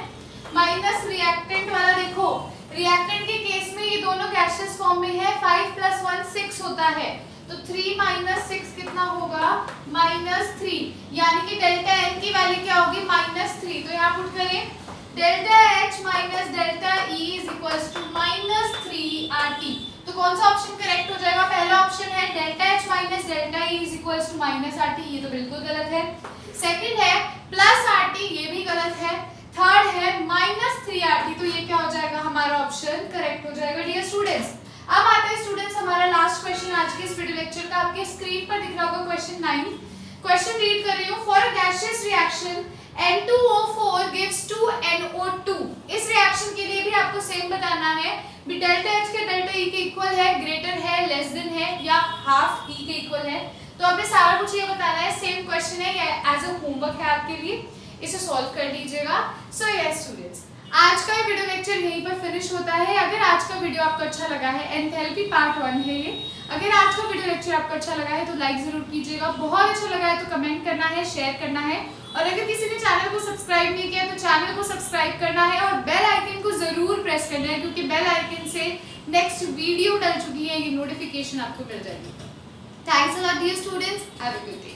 माइनस रिएक्टेंट वाला देखो, रिएक्टेंट के केस में ये दोनों गैसेस फॉर्म में है, 5 + 1 6 होता है, तो 3 - 6 कितना होगा, -3, यानी कि डेल्टा N की वैल्यू क्या होगी, -3। तो यहाँ पुट करें delta H minus delta E is equals to -3RT। तो कौन सा ऑप्शन करेक्ट हो जाएगा, पहला ऑप्शन है delta H minus delta E is equals to -RT, ये तो बिल्कुल गलत है। सेकंड है +RT, ये भी गलत है। थर्ड है -3RT, तो ये क्या हो जाएगा, हमारा ऑप्शन करेक्ट हो जाएगा। डियर स्टूडेंट्स, अब आता है स्टूडेंट्स हमारा लास्ट क्वेश्चन आज के इस वीडियो लेक्चर का। आपके स्क्रीन पर दिख रहा होगा क्वेश्चन 9। क्वेश्चन रीड कर रही हूँ। For a gaseous reaction N2O4 gives 2NO2। इस रिएक्शन के लिए भी आपको सेम बताना है, भी डेल्टा H के डेल्टा E के इक्वल है, ग्रेटर है, लेस देन है या हाफ E के इक्वल है। तो आपने सारा कुछ ये बताना है। सेम क्वेश्चन है, ये एज अ होमवर्क है आपके लिए, इसे सॉल्व कर लीजिएगा। सो यस स्टूडेंट्स, आज का ये वीडियो लेक्चर यहीं पर फिनिश होता है। अगर आज का वीडियो आपको अच्छा लगा है, एंथैल्पी पार्ट 1 है ये, अगर आज का वीडियो लेक्चर आपको अच्छा लगा है तो लाइक जरूर कीजिएगा, बहुत अच्छा लगा है तो कमेंट करना है, शेयर करना है, और अगर किसी ने चैनल को सब्सक्राइब नहीं किया तो चैनल को सब्सक्राइब करना है और बेल आइकन को जरूर प्रेस करना है, क्योंकि बेल आइकन से नेक्स्ट वीडियो डल चुकी है ये नोटिफिकेशन आपको मिल जाएगी। Thanks a lot dear students, have a good day.